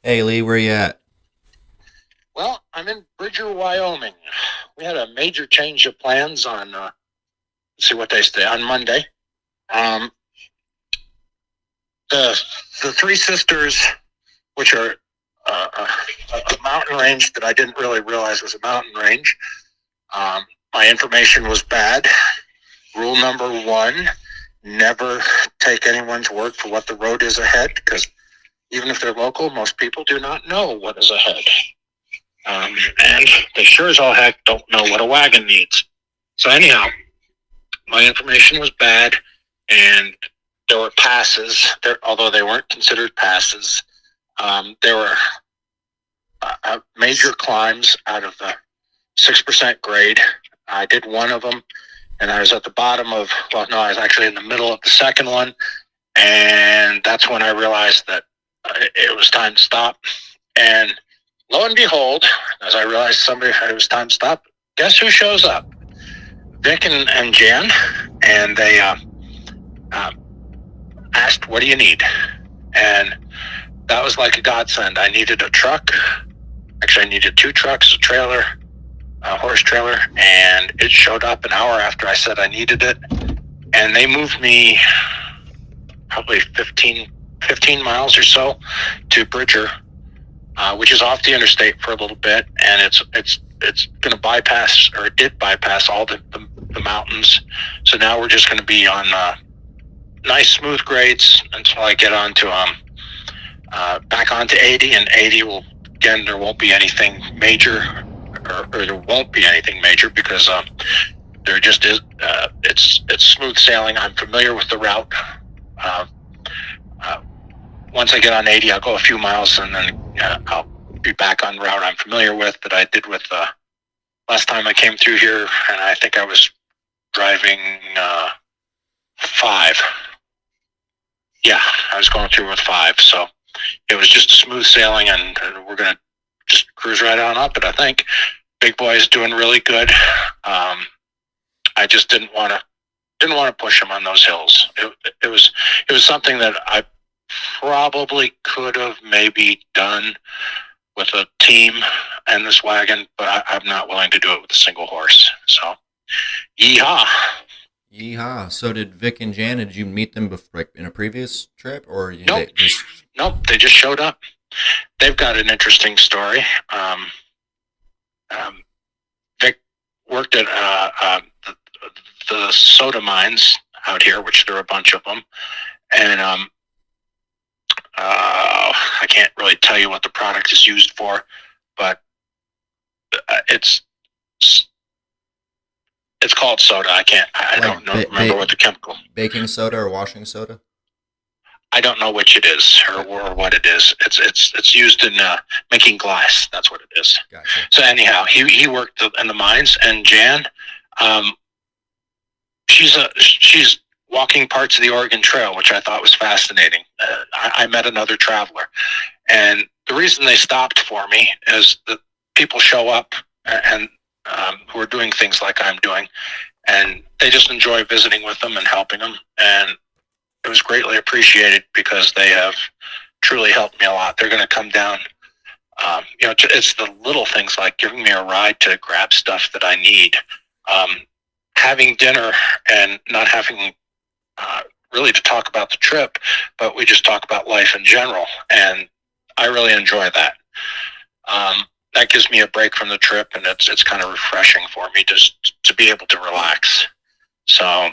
Hey Lee, where you at? Well, I'm in Bridger, Wyoming. We had a major change of plans on, let's see what they say, on Monday. Um, the, the Three Sisters, which are a mountain range that I didn't really realize was a mountain range. Um, my information was bad. Rule number one, never take anyone's word for what the road is ahead, because even if they're local, most people do not know what is ahead. And they sure as all heck don't know what a wagon needs. So anyhow, my information was bad, and there were passes. Although they weren't considered passes, there were major climbs out of the 6% grade. I did one of them, and I was at the bottom of. Well, no, I was actually in the middle of the second one, and that's when I realized that it was time to stop. And lo and behold, as I realized it was time to stop, guess who shows up? Vic and Jan, and they uh, asked, "What do you need?" And that was like a godsend. I needed a truck. Actually, I needed two trucks, a trailer, a horse trailer, and it showed up an hour after I said I needed it. And they moved me probably 15 miles or so to Bridger, which is off the interstate for a little bit, and it's going to bypass, or it did bypass all the mountains. So now we're just going to be on nice smooth grades until I get onto back onto 80, and 80 will, again, there won't be anything major, or there won't be anything major, because there just is. It's smooth sailing. I'm familiar with the route. Uh, uh, Once I get on 80, I'll go a few miles, and then I'll be back on the route I'm familiar with, that I did with last time I came through here, and I think I was driving 5. Yeah, I was going through with 5, so it was just smooth sailing, and we're gonna just cruise right on up it, I think. Big boy is doing really good. I just didn't want to push him on those hills. It was something that I probably could have maybe done with a team and this wagon, but I'm not willing to do it with a single horse. So, yeehaw! Yeehaw! So did Vic and Jan? Did you meet them before, in a previous trip, or Nope, they just? nope. They just showed up. They've got an interesting story. Um, Vic worked at the soda mines out here, which there are a bunch of them, and I can't really tell you what the product is used for, but it's it's called soda. I don't Like know, remember what the chemical. baking soda or washing soda? I don't know which it is, or what it is. It's used in making glass. That's what it is. Gotcha. So anyhow, he worked in the mines, and Jan, um, she's walking parts of the Oregon Trail, which I thought was fascinating. I met another traveler, and the reason they stopped for me is that people show up, and who are doing things like I'm doing, and they just enjoy visiting with them and helping them, and it was greatly appreciated, because they have truly helped me a lot. They're going to come down. It's the little things like giving me a ride to grab stuff that I need, um, having dinner, and not having uh, really to talk about the trip, but we just talk about life in general, and I really enjoy that. That gives me a break from the trip, and it's kind of refreshing for me just to be able to relax. So,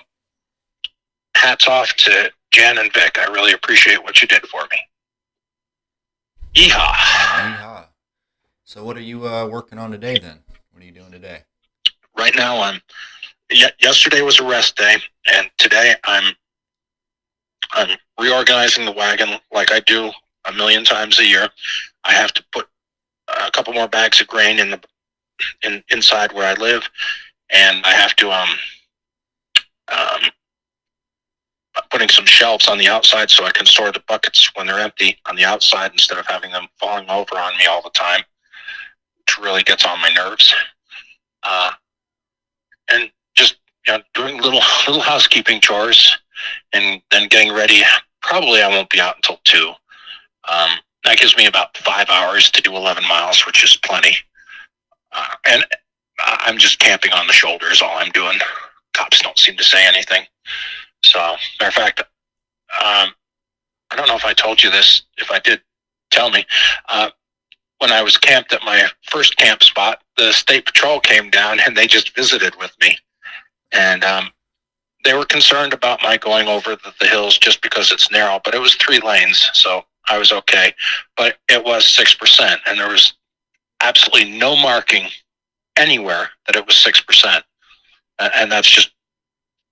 hats off to Jan and Vic. I really appreciate what you did for me. Yeehaw! Yeehaw! So what are you working on today then? What are you doing today? Right now, yesterday was a rest day, and today I'm reorganizing the wagon like I do a million times a year. I have to put a couple more bags of grain inside where I live, and I have to um, putting some shelves on the outside so I can store the buckets when they're empty on the outside, instead of having them falling over on me all the time, which really gets on my nerves. Uh, and just doing little housekeeping chores, and then getting ready. Probably I won't be out until 2. That gives me about 5 hours to do 11 miles, which is plenty. And I'm just camping on the shoulder is all I'm doing. Cops don't seem to say anything. So, matter of fact, I don't know if I told you this. If I did, tell me. When I was camped at my first camp spot, the state patrol came down and they just visited with me. And they were concerned about my going over the hills just because it's narrow, but it was 3 lanes, so I was okay. But it was 6%, and there was absolutely no marking anywhere that it was 6%. And that's just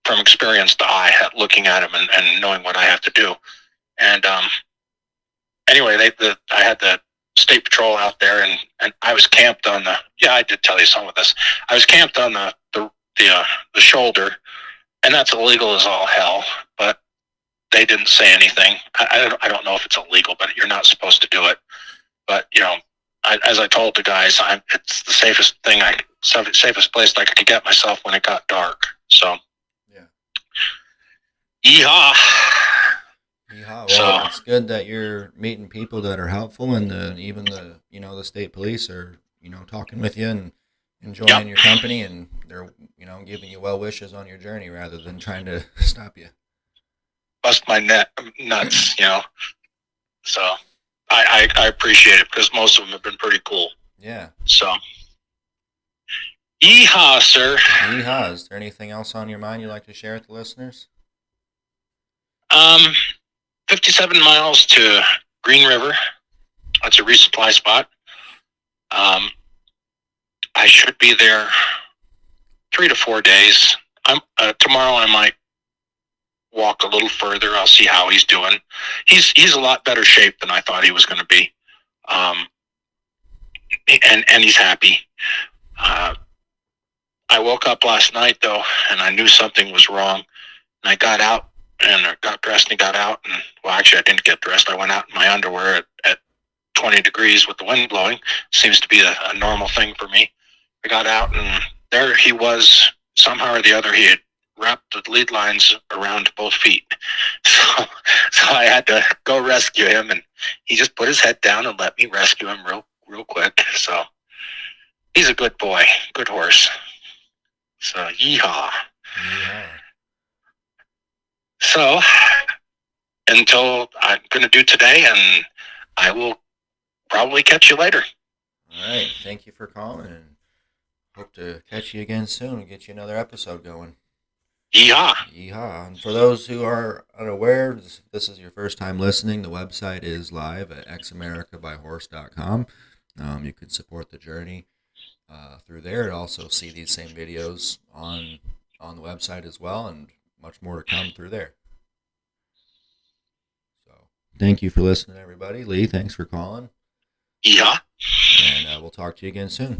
from experience to eye, looking at them and knowing what I have to do. And anyway, I had the state patrol out there, and I was camped on I did tell you some of this. I was camped on the shoulder, and that's illegal as all hell, but they didn't say anything. I don't know if it's illegal, but you're not supposed to do it. But, as I told the guys, it's the safest place I could get myself when it got dark. So, yeah. Yeehaw. Yeehaw. Well, it's good that you're meeting people that are helpful, and even the state police are, talking with you and enjoying your company, and they're, giving you well wishes on your journey rather than trying to stop you. Bust my nuts, So I appreciate it because most of them have been pretty cool. Yeah. So, yeehaw, sir. Yeehaw. Is there anything else on your mind you'd like to share with the listeners? 57 miles to Green River. That's a resupply spot. I should be there 3 to 4 days. Tomorrow I might walk a little further. I'll see how he's doing. He's a lot better shape than I thought he was going to be. And he's happy. I woke up last night though, and I knew something was wrong. And I got out and got dressed and got out. And well, actually I didn't get dressed. I went out in my underwear at 20 degrees with the wind blowing. Seems to be a normal thing for me. I got out and there he was. Somehow or the other, he had wrapped the lead lines around both feet. So I had to go rescue him, and he just put his head down and let me rescue him real quick. So he's a good boy, good horse. So yeehaw. Yeah. So until I'm going to do today, and I will probably catch you later. All right. Thank you for calling, and hope to catch you again soon and get you another episode going. Yeehaw. Yeehaw. And for those who are unaware, this is your first time listening, the website is live at xamericabyhorse.com. You can support the journey through there and also see these same videos on the website as well, and much more to come through there. So thank you for listening, everybody. Lee, thanks for calling. Yeehaw. And we'll talk to you again soon.